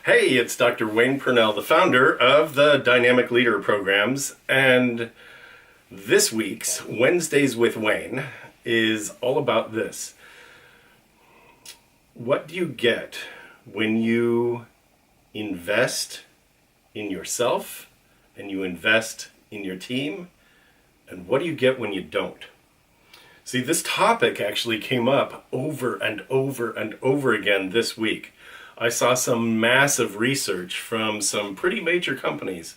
Hey, it's Dr. Wayne Purnell, the founder of the Dynamic Leader programs, and this week's Wednesdays with Wayne is all about this. What do you get when you invest in yourself and you invest in your team? And what do you get when you don't? See, this topic actually came up over and over and over again this week. I saw some massive research from some pretty major companies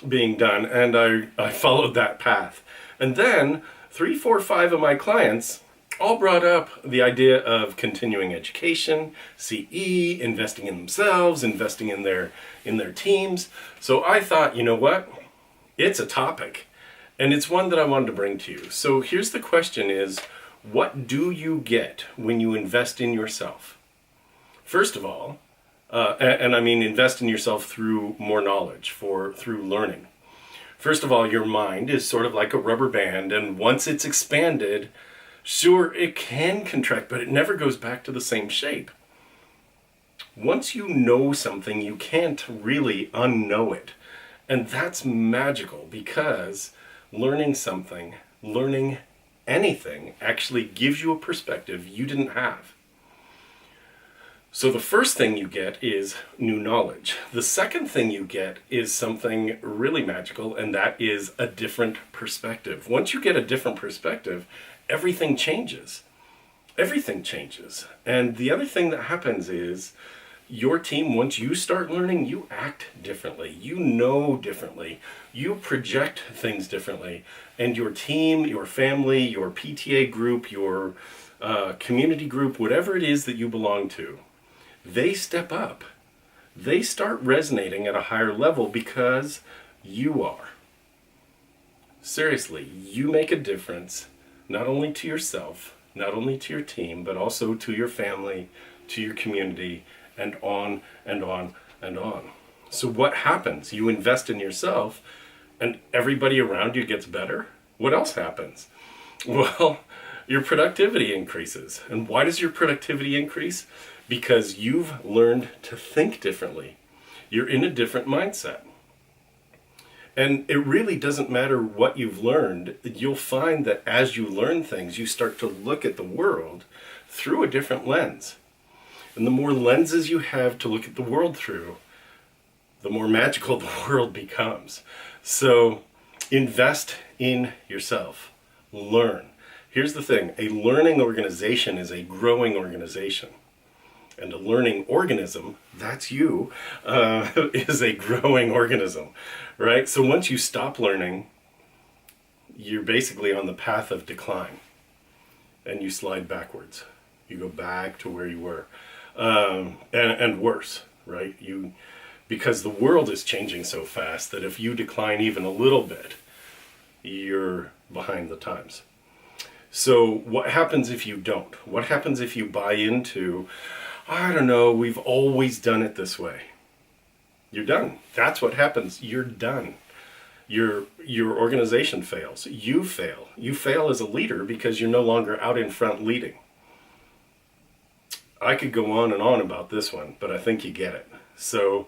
being done, and I followed that path. And then 3, 4, 5 of my clients all brought up the idea of continuing education, CE, investing in themselves, investing in their teams. So I thought, you know what? It's a topic, and it's one that I wanted to bring to you. So here's the question is, what do you get when you invest in yourself? First of all, and I mean invest in yourself through more knowledge, through learning. First of all, your mind is sort of like a rubber band, and once it's expanded, sure, it can contract, but it never goes back to the same shape. Once you know something, you can't really unknow it. And that's magical because learning something, learning anything, actually gives you a perspective you didn't have. So the first thing you get is new knowledge. The second thing you get is something really magical, and that is a different perspective. Once you get a different perspective, everything changes. Everything changes. And the other thing that happens is your team, once you start learning, you act differently. You know differently. You project things differently. And your team, your family, your PTA group, your community group, whatever it is that you belong to, they step up. They start resonating at a higher level because you are. Seriously, you make a difference, not only to yourself, not only to your team, but also to your family, to your community, and on and on and on. So what happens? You invest in yourself and everybody around you gets better. What else happens? Well, your productivity increases. And why does your productivity increase? Because you've learned to think differently. You're in a different mindset. And it really doesn't matter what you've learned. You'll find that as you learn things, you start to look at the world through a different lens. And the more lenses you have to look at the world through, the more magical the world becomes. So invest in yourself. Learn. Here's the thing. A learning organization is a growing organization. And a learning organism, that's you, is a growing organism, right? So once you stop learning, you're basically on the path of decline. And you slide backwards. You go back to where you were. And worse, right? Because the world is changing so fast that if you decline even a little bit, you're behind the times. So what happens if you don't? What happens if you buy into, I don't know, we've always done it this way? You're done. That's what happens. You're done. Your organization fails. You fail. You fail as a leader because you're no longer out in front leading. I could go on and on about this one, but I think you get it. So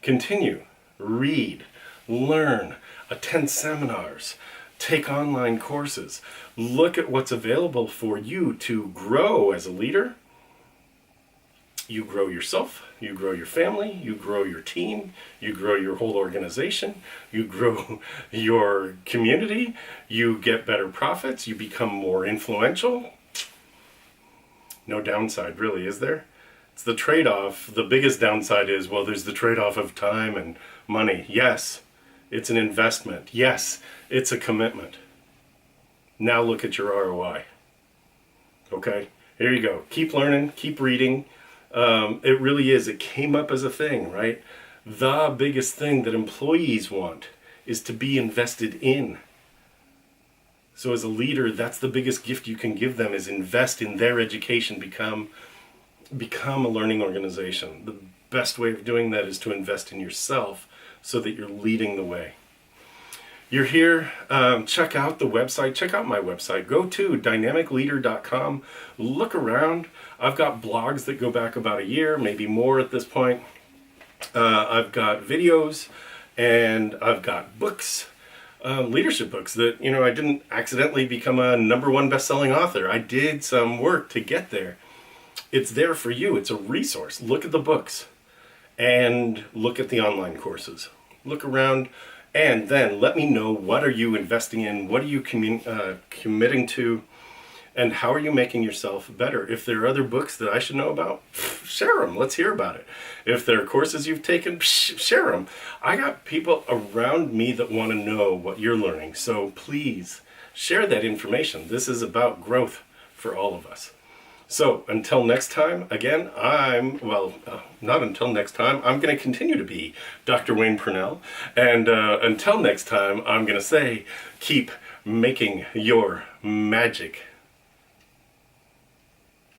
continue, read, learn, attend seminars, take online courses, look at what's available for you to grow as a leader. You grow yourself, you grow your family, you grow your team, you grow your whole organization, you grow your community, you get better profits, you become more influential. No downside, really, is there? It's the trade-off. The biggest downside is, well, there's the trade-off of time and money. Yes, it's an investment. Yes, it's a commitment. Now look at your ROI. Okay, here you go. Keep learning, keep reading. It really is. It came up as a thing, right? The biggest thing that employees want is to be invested in. So as a leader, that's the biggest gift you can give them, is invest in their education, become a learning organization. The best way of doing that is to invest in yourself so that you're leading the way. You're here, check out the website, check out my website. Go to dynamicleader.com, look around. I've got blogs that go back about a year, maybe more at this point. I've got videos, and I've got books, leadership books that, I didn't accidentally become a #1 best-selling author. I did some work to get there. It's there for you. It's a resource. Look at the books and look at the online courses. Look around, and then let me know, what are you investing in? What are you committing to? And how are you making yourself better? If there are other books that I should know about, share them. Let's hear about it. If there are courses you've taken, share them. I got people around me that want to know what you're learning. So please share that information. This is about growth for all of us. So until next time, again, not until next time, I'm going to continue to be Dr. Wayne Purnell. And until next time, I'm going to say, keep making your magic